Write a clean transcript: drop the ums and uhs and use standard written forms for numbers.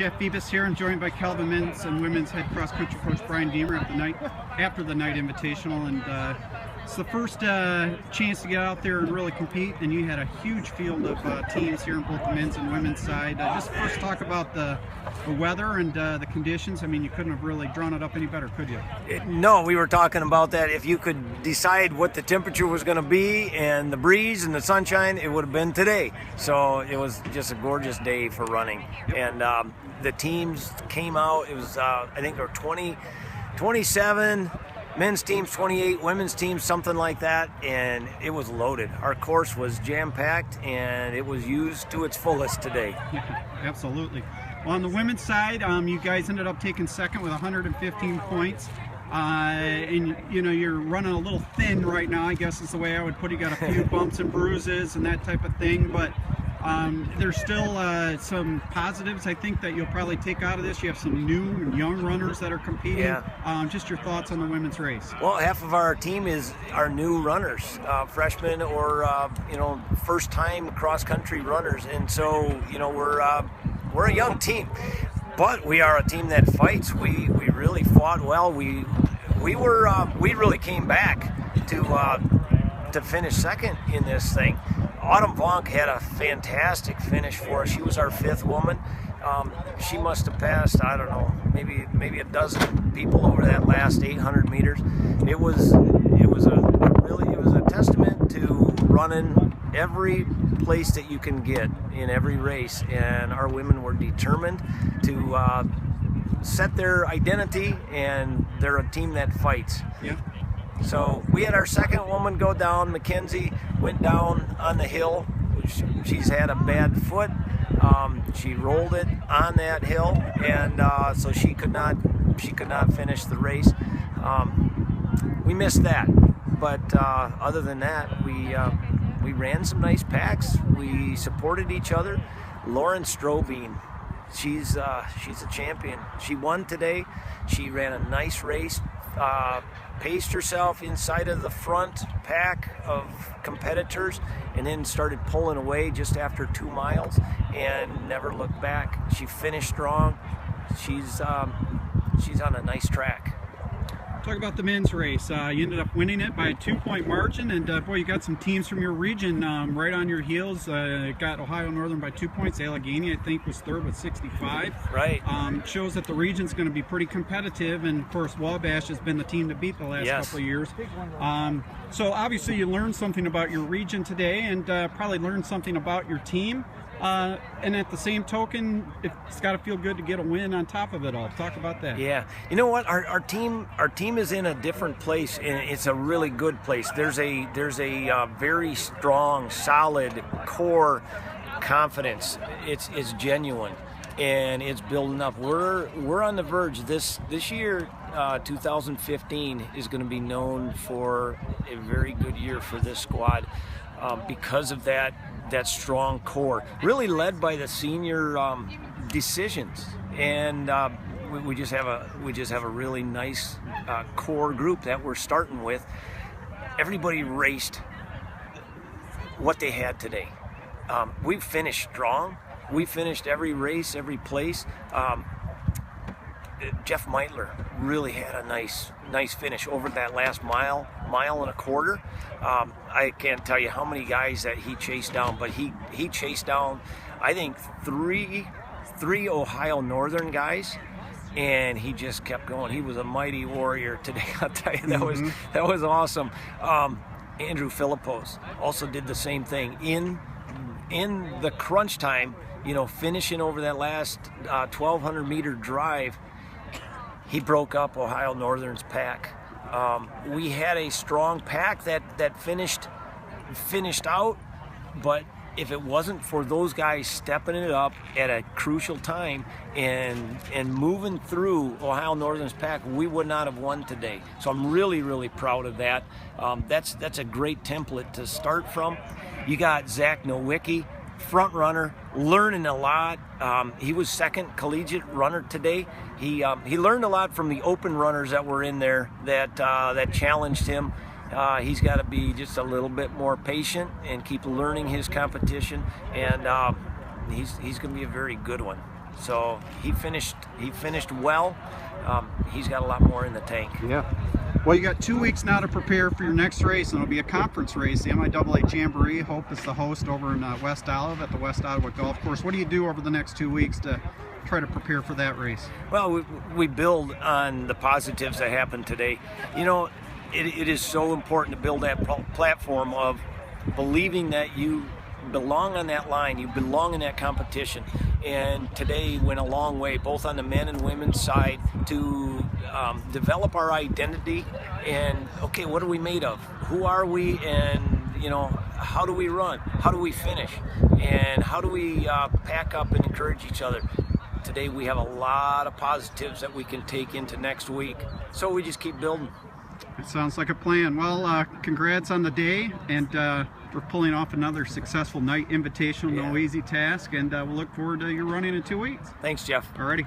Jeff Phoebus here. I'm joined by Calvin men's and women's head cross country coach Brian Diemer after the Knight Invitational, and it's the first chance to get out there and really compete. And you had a huge field of teams here on both the men's and women's side. Just first talk about the weather and the conditions. I mean, you couldn't have really drawn it up any better, could you? No, we were talking about that. If you could decide what the temperature was going to be and the breeze and the sunshine, it would have been today. So it was just a gorgeous day for running. Yep. And the teams came out. It was, I think, there were 27 men's teams, 28 women's teams, something like that, and it was loaded. Our course was jam-packed, and it was used to its fullest today. Absolutely. Well, on the women's side, you guys ended up taking second with 115 points. And you know, you're running a little thin right now, I guess is the way I would put it. You got a few bumps and bruises and that type of thing, but there's still some positives, I think, that you'll probably take out of this. You have some new and young runners that are competing. Yeah. Just your thoughts on the women's race. Well, half of our team are new runners, freshmen or first-time cross-country runners, and so we're a young team, but we are a team that fights. We really fought well. We really came back to finish second in this thing. Autumn Vonk had a fantastic finish for us. She was our fifth woman. She must have passed, I don't know, maybe a dozen people over that last 800 meters. It was a testament to running every place that you can get in every race, and our women were determined to set their identity, and they're a team that fights. Yeah. So we had our second woman go down. Mackenzie went down on the hill. She's had a bad foot. She rolled it on that hill, and so she could not finish the race. We missed that, but other than that, we ran some nice packs. We supported each other. Lauren Strobing, she's a champion. She won today. She ran a nice race. Paced herself inside of the front pack of competitors, and then started pulling away just after 2 miles and never looked back. She finished strong. She's on a nice track. Talk about the men's race. You ended up winning it by a 2-point margin, and boy, you got some teams from your region right on your heels. Got Ohio Northern by 2 points. Allegheny, I think, was third with 65. Right. Shows that the region's going to be pretty competitive, and of course, Wabash has been the team to beat the last couple of years. So obviously, you learned something about your region today, and probably learned something about your team. And at the same token, it's got to feel good to get a win on top of it all. Talk about that. Yeah, you know what? Our team is in a different place, and it's a really good place. There's a very strong, solid core confidence. It's genuine, and it's building up. We're on the verge. This year, 2015 is going to be known for a very good year for this squad because of that strong core, really led by the senior decisions, and we just have a really nice core group that we're starting with. Everybody raced what they had today. We finished strong. We finished every race, every place. Jeff Meitler really had a nice finish over that last mile and a quarter. I can't tell you how many guys that he chased down, but he chased down, I think, three Ohio Northern guys, and he just kept going. He was a mighty warrior today. I'll tell you, that was awesome. Andrew Philippos also did the same thing in the crunch time. Finishing over that last 1,200 meter drive. He broke up Ohio Northern's pack. We had a strong pack that finished out, but if it wasn't for those guys stepping it up at a crucial time and moving through Ohio Northern's pack, we would not have won today. So I'm really, really proud of that. That's a great template to start from. You got Zach Nowicki, front runner, learning a lot. He was second collegiate runner today. He learned a lot from the open runners that were in there that challenged him. He's got to be just a little bit more patient and keep learning his competition, and he's going to be a very good one. So he finished well. He's got a lot more in the tank. Yeah. Well, you got 2 weeks now to prepare for your next race, and it'll be a conference race. The MIAA Jamboree. Hope is the host over in West Ottawa at the West Ottawa Golf Course. What do you do over the next 2 weeks to try to prepare for that race? Well, we build on the positives that happened today. You know, it is so important to build that platform of believing that you belong on that line, you belong in that competition. And today went a long way, both on the men and women's side, to develop our identity and, okay, what are we made of? Who are we? And, you know, how do we run? How do we finish? And how do we pack up and encourage each other? Today we have a lot of positives that we can take into next week. So we just keep building. It sounds like a plan. Well, congrats on the day, and for pulling off another successful Knight Invitational. No easy task, and we'll look forward to your running in 2 weeks. Thanks, Jeff. Alrighty.